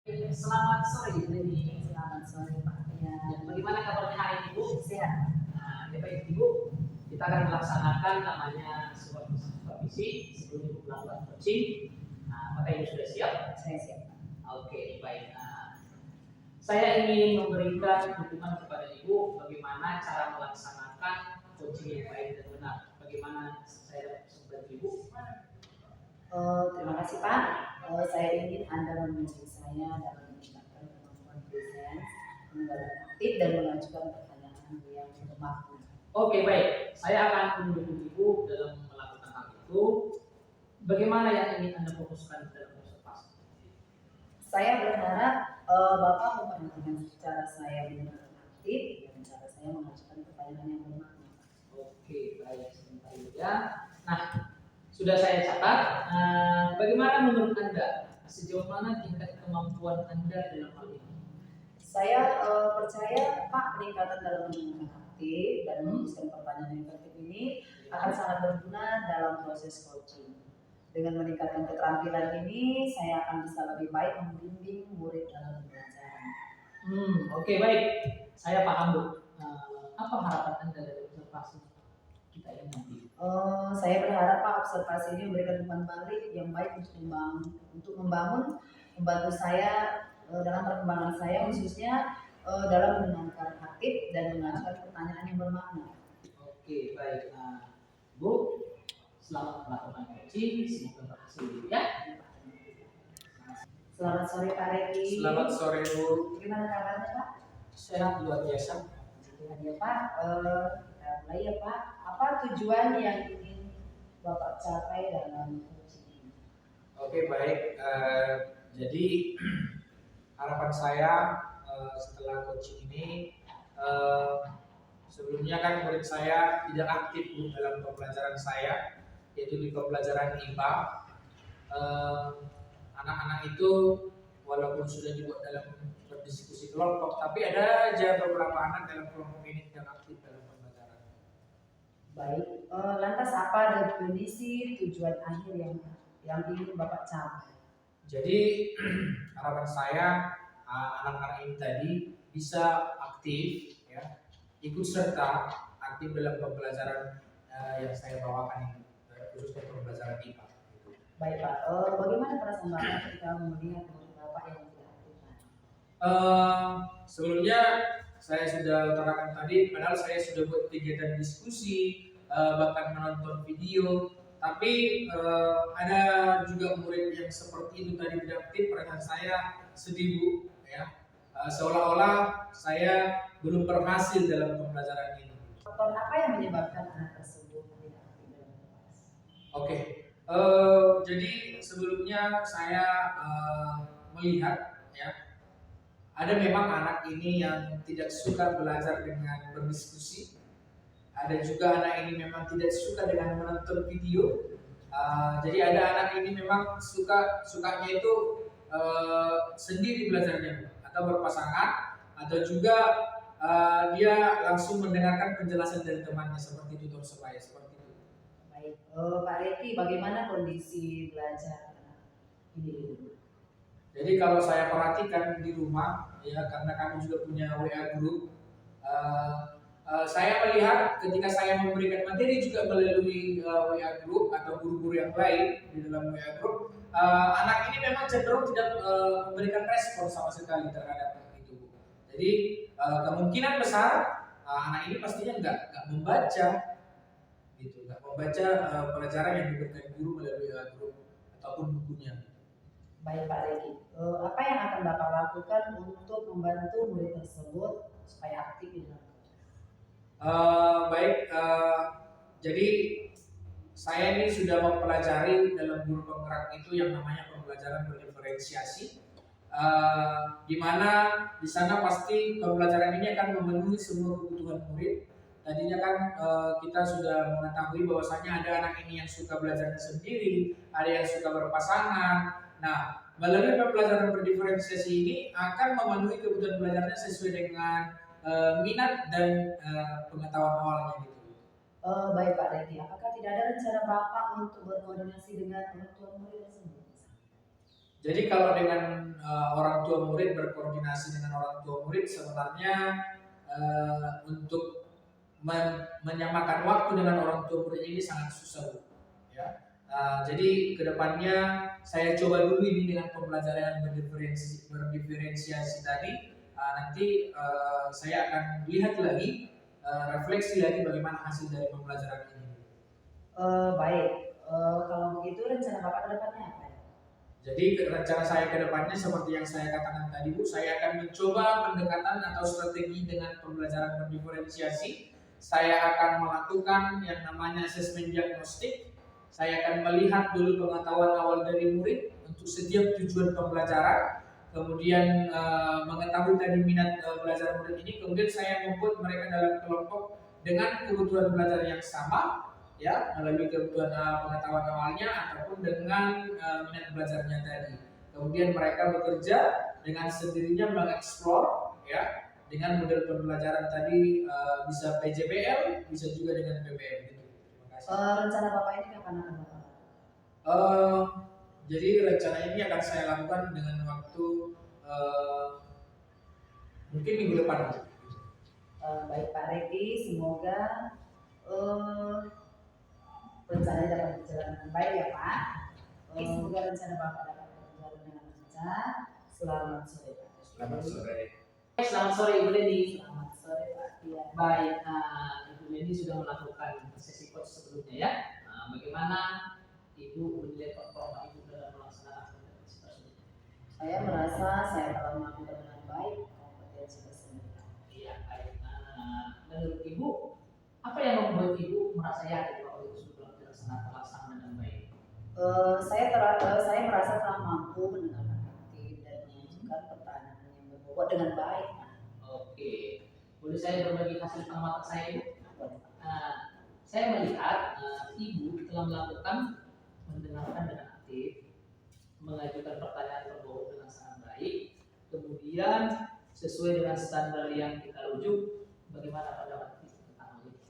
Selamat sore Ibu Leni. Selamat sore Pak. Ya, Bagaimana kabarnya hari ini Bu? sehat. Nah, ya baik Ibu, kita akan melaksanakan namanya sebuah supervisi sebelum Ibu melakukan coaching. Nah, apakah Ibu sudah siap? Saya siap. Oke, baik. Saya ingin memberikan dukungan kepada Ibu bagaimana cara melaksanakan coaching yang baik dan benar. Bagaimana saya dapat membantu Ibu? Terima kasih Pak. Saya ingin Anda membantu saya dalam meningkatkan kemampuan presence, menggali aktif dan mengajukan pertanyaan yang bermakna. Oke, baik. Saya akan mendukung Ibu dalam melakukan hal itu. Bagaimana yang ingin Anda fokuskan dalam observasi? Saya berharap Bapak memperhatikan cara saya mendengar aktif dan cara saya mengajukan pertanyaan yang bermakna. Oke, baik. Sebentar ya. Nah, sudah saya catat. Bagaimana menurut Anda? Sejauh mana tingkat kemampuan Anda dalam hal ini? Saya percaya Pak, peningkatan dalam mendengar aktif dan menuliskan pertanyaan yang efektif ini akan sangat berguna dalam proses coaching. Dengan meningkatkan keterampilan ini, saya akan bisa lebih baik membimbing murid dalam pembelajaran. Oke, baik. Saya paham Bu. Apa harapan Anda dari observasi kita ini nanti? Saya berharap Pak, observasi ini memberikan umpan balik yang baik untuk membantu saya dalam perkembangan saya, khususnya dalam mendengarkan aktif dan mengajukan pertanyaan yang bermakna. Oke, baik. Bu, selamat melakukan coaching, semoga berhasil ya. Selamat sore Pak Reki. Selamat sore Bu. Gimana kabarnya Pak? Sehat luar biasa. Tuhan ya Pak. Mulai ya Pak. Apa tujuan yang ingin Bapak capai dalam coaching ini? Oke, baik. Jadi harapan saya setelah coaching ini, sebelumnya kan murid saya tidak aktif Bu dalam pembelajaran saya, yaitu di pembelajaran IPA. Anak-anak itu walaupun sudah dibuat dalam berdiskusi kelompok, tapi ada aja beberapa anak dalam kelompok ini tidak aktif dalam pembelajaran. Baik, lantas apa definisi tujuan akhir yang ingin Bapak capai? Jadi harapan saya anak-anak ini tadi bisa aktif, ya, ikut serta aktif dalam pembelajaran yang saya bawakan ini, khususnya pembelajaran IPA. Baik Pak, bagaimana perasaan Bapak ketika melihat murid Bapak yang tidak aktif? Sebelumnya saya sudah utarakan tadi, padahal saya sudah buat kegiatan diskusi, bahkan menonton video, tapi ada juga murid yang seperti itu tadi tidak aktif. Perasaan saya sedih Bu, ya. Seolah-olah saya belum berhasil dalam pembelajaran ini. Faktor apa yang menyebabkan anak tersebut tidak aktif dalam kelas? Oke, jadi sebelumnya saya melihat, ya, ada memang anak ini yang tidak suka belajar dengan berdiskusi. Ada juga anak ini memang tidak suka dengan menonton video. Jadi ada anak ini memang sukanya itu sendiri belajarnya, atau berpasangan, atau juga dia langsung mendengarkan penjelasan dari temannya seperti tutor sebaya, seperti itu. Baik, Pak Reki, bagaimana kondisi belajar ini? Jadi kalau saya perhatikan di rumah, ya, karena kami juga punya WA group, saya melihat ketika saya memberikan materi juga melalui WA group atau guru-guru yang lain di dalam WA group, anak ini memang cenderung tidak memberikan respon sama sekali terhadap itu. Jadi kemungkinan besar anak ini pastinya nggak membaca, gitu, nggak membaca pelajaran yang diberikan guru melalui WA group ataupun bukunya. Baik Pak Reki, apa yang akan Bapak lakukan untuk membantu murid tersebut supaya aktif di dalam? Jadi saya ini sudah mempelajari dalam guru penggerak itu yang namanya pembelajaran berdiferensiasi, di mana di sana pasti pembelajaran ini akan memenuhi semua kebutuhan murid. Tadinya kan kita sudah mengetahui bahwasanya ada anak ini yang suka belajarnya sendiri, ada yang suka berpasangan. Nah, melalui pembelajaran berdiferensiasi ini akan memenuhi kebutuhan belajarnya sesuai dengan minat dan pengetahuan awalnya gitu. Baik Pak Reki, apakah tidak ada rencana Bapak untuk berkoordinasi dengan orang tua murid tersebut? Jadi kalau dengan orang tua murid berkoordinasi dengan orang tua murid sebenarnya untuk menyamakan waktu dengan orang tua murid ini sangat susah, Bu. Ya. Jadi kedepannya saya coba dulu ini dengan pembelajaran yang berdiferensiasi tadi. Nanti saya akan lihat lagi, refleksi lagi bagaimana hasil dari pembelajaran ini. Baik, kalau begitu rencana Bapak ke depannya apa? Jadi rencana saya ke depannya seperti yang saya katakan tadi, Bu, saya akan mencoba pendekatan atau strategi dengan pembelajaran berdiferensiasi. Saya akan melakukan yang namanya asesmen diagnostik. Saya akan melihat dulu pengetahuan awal dari murid untuk setiap tujuan pembelajaran. Kemudian mengetahui tadi minat belajar murid ini. Kemudian saya membuat mereka dalam kelompok dengan kebutuhan belajar yang sama, ya, melalui kebutuhan pengetahuan awalnya ataupun dengan minat belajarnya tadi. Kemudian mereka bekerja dengan sendirinya mengeksplor, ya, dengan model pembelajaran tadi, bisa PJBL, bisa juga dengan PBL. Gitu. Terima kasih. Rencana Bapak ini kapan akan Bapak? Jadi rencana ini akan saya lakukan dengan waktu mungkin minggu depan. Baik Pak Redi, semoga rencananya dapat berjalan dengan baik ya Pak. Semoga rencana Bapak dapat berjalan dengan lancar. Selamat sore Pak. Selamat sore. Selamat sore Ibu Leni. Selamat sore Pak. Iya. Baik, Ibu Leni sudah melakukan sesi coach sebelumnya ya. Bagaimana Ibu menilai performa Ibu dalam melaksanakan kompetensi tersebut? Saya merasa saya telah melakukan dengan baik kompetensi tersebut. Iya, baik. Menurut Ibu, apa yang membuat Ibu merasa yakin bahwa Ibu sudah terlaksana dengan baik? Saya merasa telah mampu mendengarkan aktif dan mengajukan pertanyaan yang berbobot dengan baik. Oke, boleh saya berbagi hasil pengamatan saya Ibu? Saya melihat Ibu telah melakukan mendengarkan dengan aktif, mengajukan pertanyaan berbobot dengan sangat baik, kemudian sesuai dengan standar yang kita rujuk. Bagaimana pendapat Ibu tentang hal ini?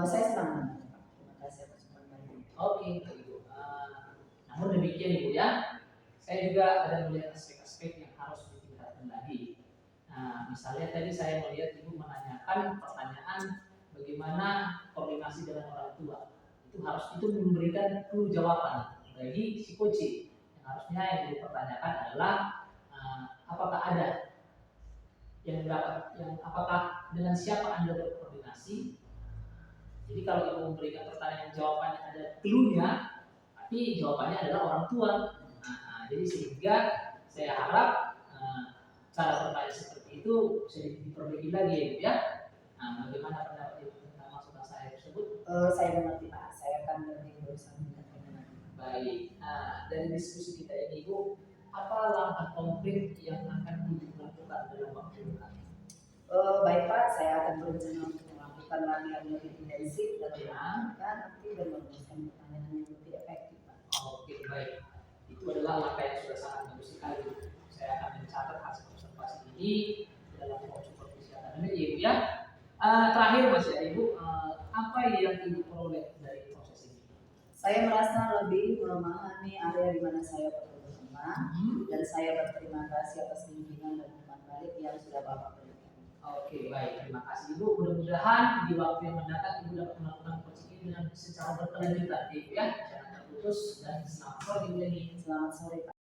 Saya senang mendengar Pak. Terima kasih atas pertanyaan. Oke, Ibu. Namun demikian Ibu ya, saya juga ada melihat aspek-aspek yang harus ditingkatkan lagi. Misalnya tadi saya melihat Ibu menanyakan pertanyaan bagaimana koordinasi dengan orang tua. Itu memberikan clue jawaban bagi si coaching. Yang harusnya yang dipertanyakan adalah apakah ada yang apakah dengan siapa Anda berkoordinasi. Jadi kalau Ibu memberikan pertanyaan jawabannya ada clue-nya, tapi jawabannya adalah orang tua. Jadi sehingga saya harap cara bertanya seperti itu bisa diperbaiki lagi ya. Bagaimana pendapat Ibu tentang masukan saya tersebut? Saya mengerti Pak. Saya akan lebih berusaha mendengarkan. Baik. Dari diskusi kita ini Ibu, apa langkah konkret yang akan Ibu lakukan dalam waktu dekat? Baik Pak, saya akan berencana untuk melakukan latihan lebih intensif dalam mendengarkan aktif dan merumuskan pertanyaan yang lebih efektif Pak. Oke, baik. Itu adalah langkah yang sudah sangat bagus sekali. Saya akan mencatat hasil observasi ini dalam supervisi akademik Ibu ya. Terakhir Mas ya Ibu, apa yang Ibu peroleh dari proses ini? Saya merasa lebih memahami area di mana saya perlu berkembang dan saya berterima kasih atas bimbingan dan umpan balik yang sudah Bapak berikan. Oke, baik. Terima kasih Ibu. Mudah-mudahan di waktu yang mendatang Ibu dapat melakukan coaching ini dengan secara berkelanjutan Ibu ya. Jangan terputus dan selamat sore Ibu Leni. Selamat sore Pak.